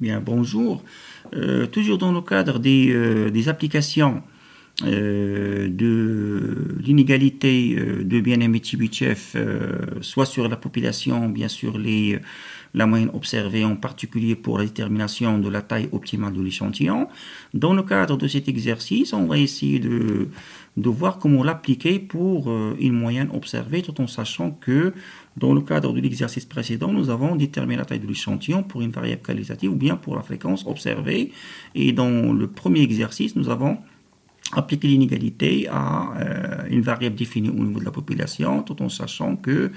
Bien, bonjour. Toujours dans le cadre des applications de l'inégalité de Bien-Aimé-Tibichev, soit sur la population, bien sûr la moyenne observée, en particulier pour la détermination de la taille optimale de l'échantillon. Dans le cadre de cet exercice, on va essayer de voir comment l'appliquer pour une moyenne observée, tout en sachant que dans le cadre de l'exercice précédent, nous avons déterminé la taille de l'échantillon pour une variable qualitative ou bien pour la fréquence observée. Et dans le premier exercice, nous avons appliquer l'inégalité à une variable définie au niveau de la population, tout en sachant que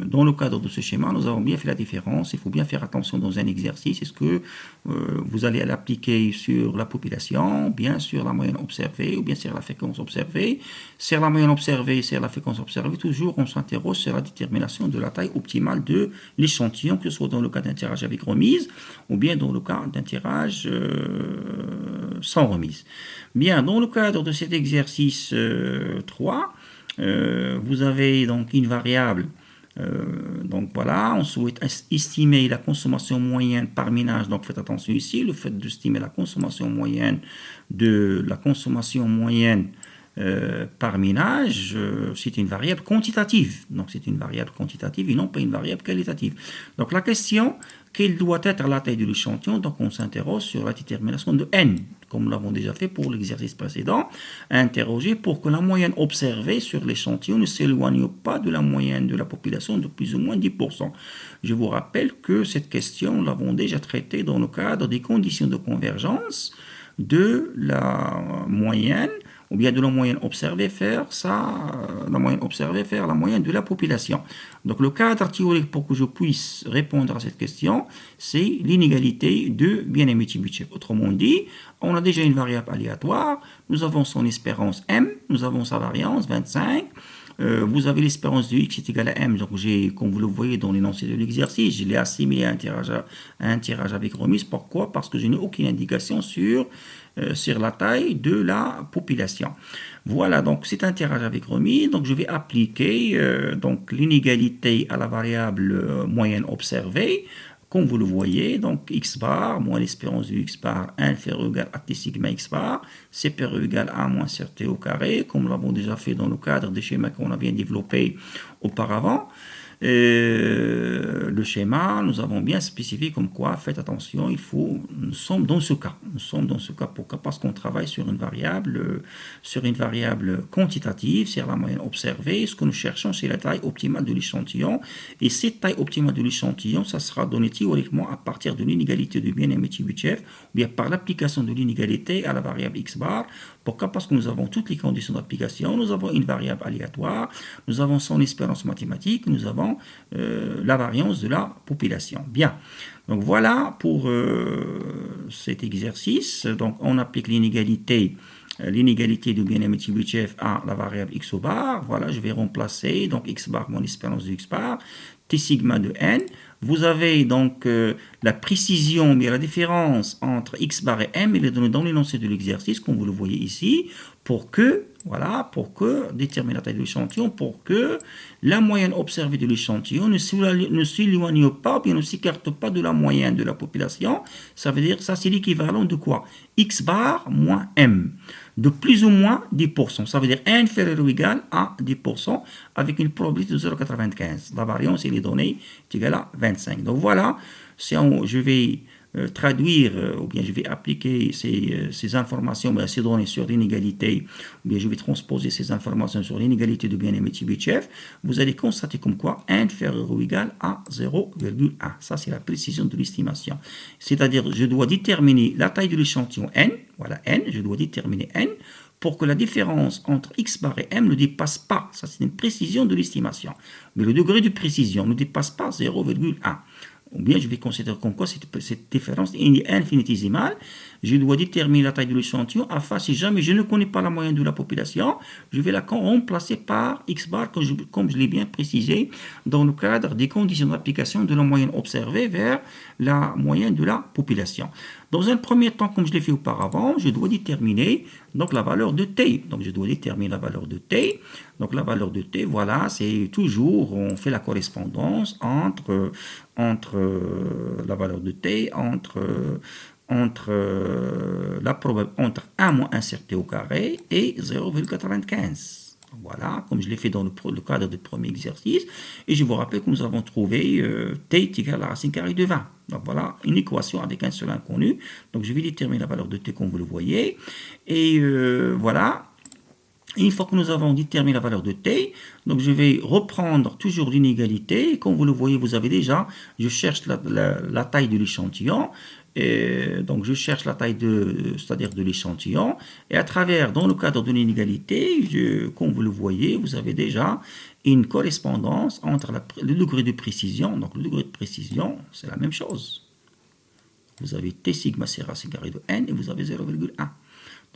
dans le cadre de ce schéma, nous avons bien fait la différence. Il faut bien faire attention dans un exercice. Est-ce que vous allez l'appliquer sur la population, bien sur la moyenne observée, ou bien sur la fréquence observée? Sur la moyenne observée, sur la fréquence observée, toujours on s'interroge sur la détermination de la taille optimale de l'échantillon, que ce soit dans le cas d'un tirage avec remise, ou bien dans le cas d'un tirage sans remise. Bien, dans le cadre de cet exercice 3, vous avez donc une variable. Donc voilà, on souhaite estimer la consommation moyenne par ménage. Donc faites attention ici, le fait d'estimer la consommation moyenne par ménage, c'est une variable quantitative. Donc c'est une variable quantitative et non pas une variable qualitative. Donc la question, quelle doit être la taille de l'échantillon? Donc on s'interroge sur la détermination de n, comme nous l'avons déjà fait pour l'exercice précédent, interroger pour que la moyenne observée sur l'échantillon ne s'éloigne pas de la moyenne de la population de plus ou moins 10%. Je vous rappelle que cette question, nous l'avons déjà traitée dans le cadre des conditions de convergence de la moyenne, ou bien de la moyenne observée faire la moyenne de la population. Donc le cadre théorique pour que je puisse répondre à cette question, c'est l'inégalité de Bien-Aimé-Tibichev. Autrement dit, on a déjà une variable aléatoire, nous avons son espérance m, nous avons sa variance 25, vous avez l'espérance de x est égale à m, donc comme vous le voyez dans l'énoncé de l'exercice, je l'ai assimilé à un tirage avec remise. Pourquoi? Parce que je n'ai aucune indication sur la taille de la population. Voilà, donc c'est un tirage avec remise, donc je vais appliquer donc l'inégalité à la variable moyenne observée. Comme vous le voyez, donc x bar moins l'espérance de x bar inférieur ou égal à t sigma x bar, supérieur ou égal à moins rt au carré, comme nous l'avons déjà fait dans le cadre des schémas qu'on a bien développés auparavant. Le schéma, nous avons bien spécifié comme quoi, faites attention, nous sommes dans ce cas. Pourquoi? Parce qu'on travaille sur une variable quantitative, c'est la moyenne observée. Ce que nous cherchons, c'est la taille optimale de l'échantillon. Et cette taille optimale de l'échantillon, ça sera donné théoriquement à partir de l'inégalité de Bien-Aimé-Tibichev, ou bien par l'application de l'inégalité à la variable x bar. Pourquoi? Parce que nous avons toutes les conditions d'application, nous avons une variable aléatoire, nous avons son espérance mathématique, nous avons la variance de la population. Bien, donc voilà pour cet exercice. Donc on applique l'inégalité de Bien-Aimé-Tibichev à la variable x au bar. Voilà, je vais remplacer donc x bar mon espérance de x bar, t sigma de n. Vous avez donc la précision, mais la différence entre x bar et m, elle est donnée dans l'énoncé de l'exercice, comme vous le voyez ici, pour que déterminer la taille de l'échantillon, pour que la moyenne observée de l'échantillon ne s'éloigne pas, bien ne s'écarte pas de la moyenne de la population. Ça veut dire, ça c'est l'équivalent de quoi? X bar moins m, de plus ou moins 10%. Ça veut dire inférieur ou égal à 10%, avec une probabilité de 0,95. La variance, elle est donnée, est égale à 25. Donc voilà, je vais traduire, ou bien je vais appliquer ces informations, ces données sur l'inégalité, ou bien je vais transposer ces informations sur l'inégalité de Bien-Aimé-Tibichev, vous allez constater comme quoi inférieur ou égal à 0,1. Ça, c'est la précision de l'estimation. C'est-à-dire, je dois déterminer la taille de l'échantillon n, voilà n, je dois déterminer n, pour que la différence entre x bar et m ne dépasse pas. Ça, c'est une précision de l'estimation. Mais le degré de précision ne dépasse pas 0,1. Ou bien je vais considérer comme quoi cette différence est infinitésimale. Je dois déterminer la taille de l'échantillon afin, si jamais je ne connais pas la moyenne de la population, je vais la remplacer par x bar, comme je l'ai bien précisé, dans le cadre des conditions d'application de la moyenne observée vers la moyenne de la population. Dans un premier temps, comme je l'ai fait auparavant, je dois déterminer donc la valeur de t. Donc je dois déterminer la valeur de t. Donc la valeur de t, voilà, c'est toujours, on fait la correspondance entre la valeur de t, entre 1 moins 1 sur t au carré et 0,95. Voilà, comme je l'ai fait dans le cadre du premier exercice. Et je vous rappelle que nous avons trouvé t est égal à la racine carrée de 20. Donc voilà, une équation avec un seul inconnu. Donc je vais déterminer la valeur de t comme vous le voyez. Et voilà. Une fois que nous avons déterminé la valeur de t, donc je vais reprendre toujours l'inégalité. Comme vous le voyez, vous avez déjà, je cherche la taille de l'échantillon. Donc je cherche la taille c'est-à-dire de l'échantillon. Et à travers, dans le cadre de l'inégalité, comme vous le voyez, vous avez déjà une correspondance entre le degré de précision. Donc le degré de précision, c'est la même chose. Vous avez t sigma c'est racine carrée de n et vous avez 0,1.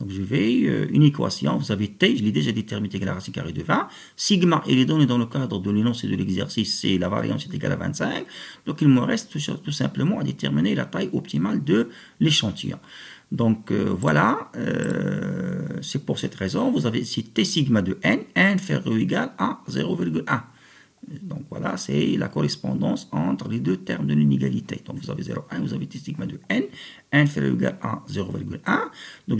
Donc je vais, une équation, vous avez t, je l'ai déjà déterminé égal à la racine carrée de 20. Sigma, il est donné dans le cadre de l'énoncé de l'exercice, c'est la variance est égale à 25. Donc il me reste tout simplement à déterminer la taille optimale de l'échantillon. Donc voilà, c'est pour cette raison, vous avez ici t sigma de n, inférieur ou égal à 0,1. Donc voilà, c'est la correspondance entre les deux termes de l'inégalité. Donc vous avez 0,1, vous avez t sigma de n, inférieur ou égal à 0,1. Donc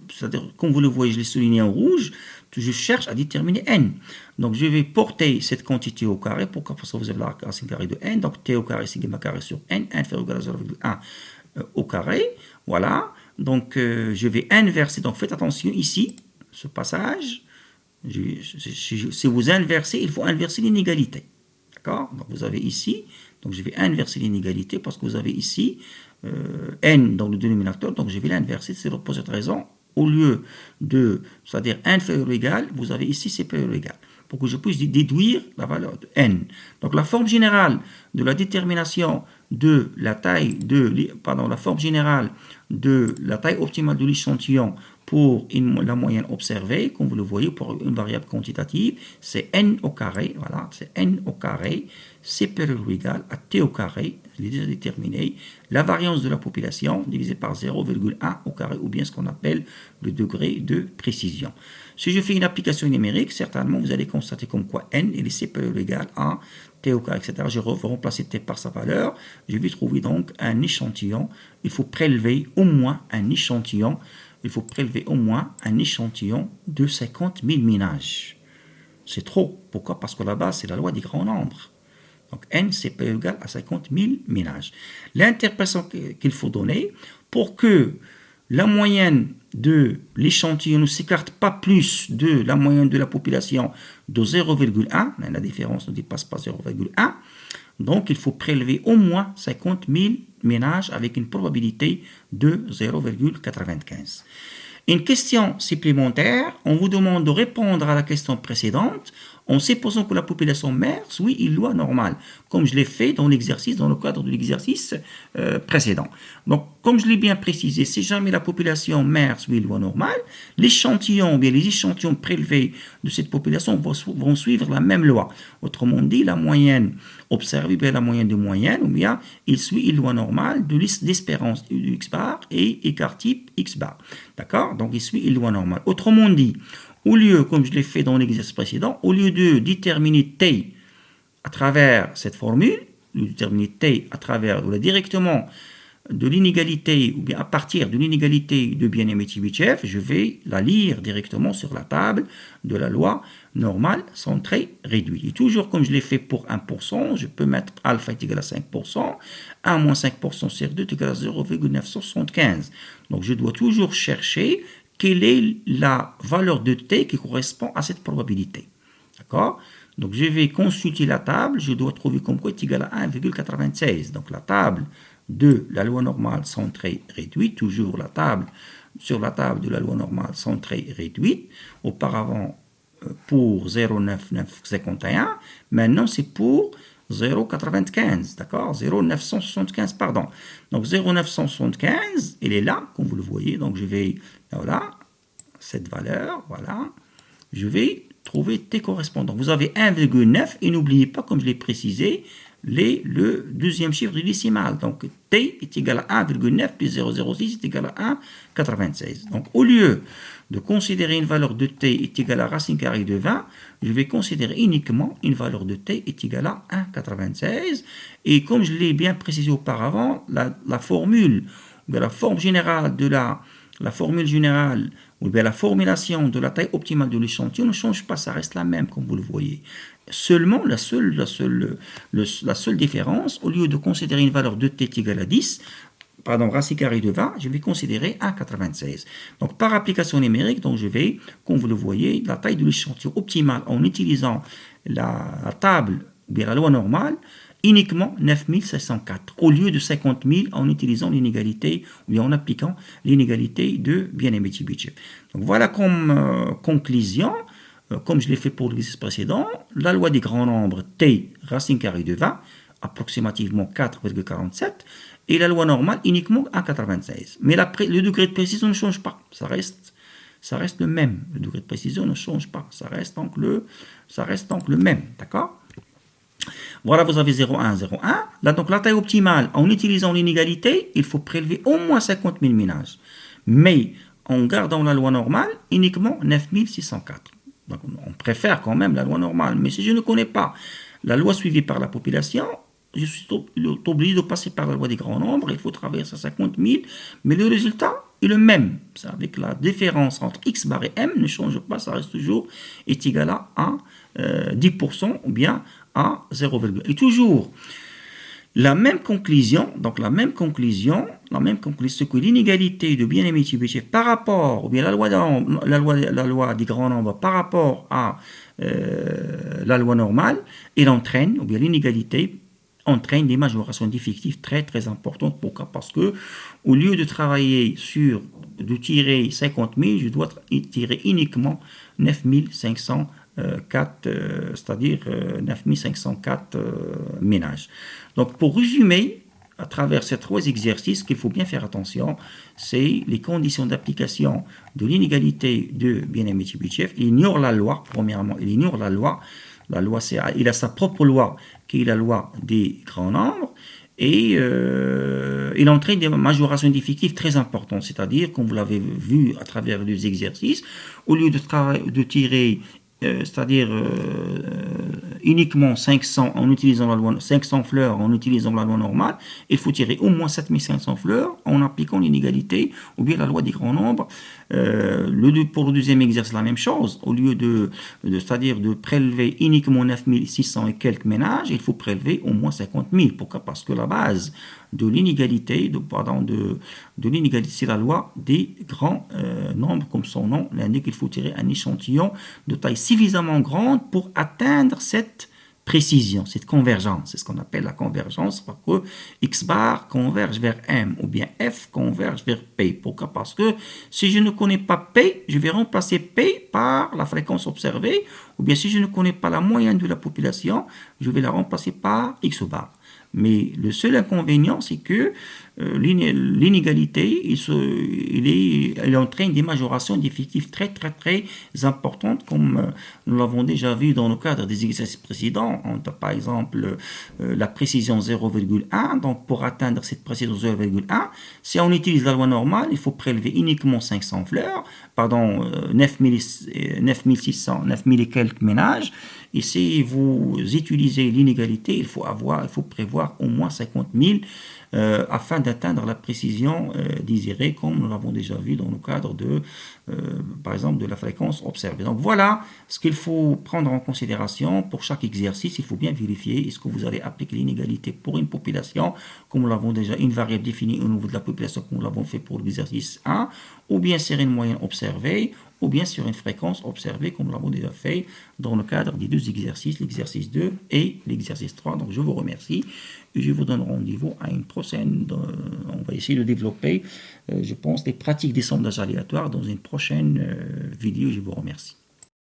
c'est-à-dire, comme vous le voyez, je l'ai souligné en rouge, je cherche à déterminer n. Donc je vais porter cette quantité au carré, pourquoi? Parce que vous avez la racine carrée de n, donc t au carré sigma carré sur n, inférieur ou égal à 0,1 au carré. Voilà, donc je vais inverser, donc faites attention ici, ce passage. Si vous inversez, il faut inverser l'inégalité. D'accord? Donc vous avez ici, donc je vais inverser l'inégalité parce que vous avez ici n dans le dénominateur, donc je vais l'inverser. C'est pour cette raison, au lieu de, c'est-à-dire inférieur ou égal, vous avez ici supérieur ou égal, pour que je puisse déduire la valeur de n. Donc la forme générale de la détermination de la taille la forme générale de la taille optimale de l'échantillon pour la moyenne observée, comme vous le voyez, pour une variable quantitative, c'est n au carré, voilà, c'est n au carré, supérieur ou égal à t au carré, je l'ai déjà déterminé, la variance de la population divisée par 0,1 au carré, ou bien ce qu'on appelle le degré de précision. Si je fais une application numérique, certainement vous allez constater comme quoi n est supérieur ou égal à t au carré, etc. Je vais remplacer t par sa valeur, je vais trouver donc un échantillon, il faut prélever au moins un échantillon, de 50 000 ménages. C'est trop. Pourquoi? Parce que là-bas, c'est la loi des grands nombres. Donc, n, c'est pas égal à 50 000 ménages. L'interprétation qu'il faut donner pour que la moyenne de l'échantillon ne s'écarte pas plus de la moyenne de la population de 0,1, la différence ne dépasse pas 0,1, donc il faut prélever au moins 50 000 ménages avec une probabilité de 0,95. Une question supplémentaire, on vous demande de répondre à la question précédente en supposant que la population mère suit une loi normale, comme je l'ai fait dans l'exercice, dans le cadre de l'exercice précédent. Donc, comme je l'ai bien précisé, si jamais la population mère suit une loi normale, l'échantillon, bien les échantillons prélevés de cette population vont suivre la même loi. Autrement dit, la moyenne observée, bien la moyenne de moyenne, ou bien il suit une loi normale de l'espérance x bar et écart type x bar. D'accord? Donc, il suit une loi normale. Autrement dit, au lieu, comme je l'ai fait dans l'exercice précédent, au lieu de déterminer t à travers cette formule, de déterminer t à travers directement de l'inégalité, ou bien à partir de l'inégalité de Bien-Aimé-Tibitchev, je vais la lire directement sur la table de la loi normale centrée réduite. Et toujours comme je l'ai fait pour 1%, je peux mettre alpha est égal à 5%, 1 moins 5% sur 2 est égal à 0,975. Donc je dois toujours chercher quelle est la valeur de t qui correspond à cette probabilité. D'accord? Donc je vais consulter la table, je dois trouver comme quoi est égal à 1,96. Donc la table de la loi normale centrée réduite, toujours sur la table de la loi normale centrée réduite, auparavant pour 0,9951, maintenant c'est pour 0,95, d'accord, 0,975, pardon. Donc 0,975, il est là, comme vous le voyez, donc je vais, voilà, cette valeur, voilà, je vais trouver t correspondant. Vous avez 1,9 et n'oubliez pas, comme je l'ai précisé, le deuxième chiffre du décimal. Donc, t est égal à 1,9 plus 0,06 est égal à 1,96. Donc, au lieu de considérer une valeur de t est égale à racine carrée de 20, je vais considérer uniquement une valeur de t est égale à 1,96. Et comme je l'ai bien précisé auparavant, la formule, la forme générale de la formule générale, ou bien la formulation de la taille optimale de l'échantillon ne change pas, ça reste la même, comme vous le voyez. Seulement, la seule différence, au lieu de considérer une valeur de t égale à 10, racine carrée de 20, je vais considérer 1,96. Donc, par application numérique, donc je vais, comme vous le voyez, la taille de l'échantillon optimale en utilisant la table, ou bien la loi normale, uniquement 9704, au lieu de 50 000 en utilisant l'inégalité, ou bien en appliquant l'inégalité de Bien-Aimé-Tibychev. Donc, voilà comme conclusion, comme je l'ai fait pour l'exercice précédent, la loi des grands nombres t racine carrée de 20, approximativement 4,47, et la loi normale uniquement à 96. Mais le degré de précision ne change pas, ça reste le même. Le degré de précision ne change pas, ça reste donc le même, d'accord? Voilà, vous avez 0,1, 0,1. Là, donc, la taille optimale, en utilisant l'inégalité, il faut prélever au moins 50 000 ménages. Mais, en gardant la loi normale, uniquement 9 604. Donc, on préfère quand même la loi normale. Mais si je ne connais pas la loi suivie par la population, je suis obligé de passer par la loi des grands nombres. Il faut traverser 50 000. Mais le résultat est le même. C'est avec la différence entre x bar et m ne change pas. Ça reste toujours est égal à 10% ou bien à 0, et toujours la même conclusion, c'est que l'inégalité de Bien-Aimé-Tibychev par rapport, ou bien la loi des grands nombres par rapport à la loi normale, elle entraîne, ou bien l'inégalité entraîne des majorations d'effectifs très très importantes. Pourquoi? Parce que au lieu de travailler de tirer 50 000, je dois tirer uniquement 9 504, c'est-à-dire 9504 ménages. Donc, pour résumer, à travers ces trois exercices, qu'il faut bien faire attention, c'est les conditions d'application de l'inégalité de Bien-Aimé-Tibychev. Il ignore la loi, premièrement, il ignore la loi. La loi, il a sa propre loi, qui est la loi des grands nombres, et il entraîne des majorations d'effectifs très importantes, c'est-à-dire, comme vous l'avez vu à travers les exercices, au lieu de tirer uniquement 500 en utilisant la loi, 500 fleurs en utilisant la loi normale, il faut tirer au moins 7500 fleurs en appliquant l'inégalité ou bien la loi des grands nombres. Pour le deuxième exercice, la même chose. Au lieu de prélever uniquement 9600 et quelques ménages, il faut prélever au moins 50 000. Pourquoi? Parce que la base de l'inégalité, c'est la loi des grands nombres, comme son nom l'indique. Il faut tirer un échantillon de taille suffisamment grande pour atteindre cette précision, cette convergence. C'est ce qu'on appelle la convergence, parce que x bar converge vers m, ou bien f converge vers p. Pourquoi? Parce que si je ne connais pas p, je vais remplacer p par la fréquence observée, ou bien si je ne connais pas la moyenne de la population, je vais la remplacer par x bar. Mais le seul inconvénient, c'est que l'inégalité, il entraîne des majorations d'effectifs très très très importantes, comme nous l'avons déjà vu dans le cadre des exercices précédents. On a par exemple la précision 0,1. Donc pour atteindre cette précision 0,1, si on utilise la loi normale, il faut prélever uniquement 500 fleurs, 9600, 9000 et quelques ménages. Et si vous utilisez l'inégalité, il faut prévoir au moins 50 000 afin d'atteindre la précision désirée, comme nous l'avons déjà vu dans le cadre par exemple, de la fréquence observée. Donc voilà ce qu'il faut prendre en considération pour chaque exercice. Il faut bien vérifier est-ce que vous allez appliquer l'inégalité pour une population, comme nous l'avons déjà, une variable définie au niveau de la population, comme nous l'avons fait pour l'exercice 1, ou bien sur une moyenne observée, ou bien sur une fréquence observée, comme nous l'avons déjà fait dans le cadre des deux exercices, l'exercice 2 et l'exercice 3. Donc je vous remercie et je vous donne rendez-vous à une prochaine. On va essayer de développer, je pense, les pratiques des sondages aléatoires dans une prochaine vidéo. Je vous remercie.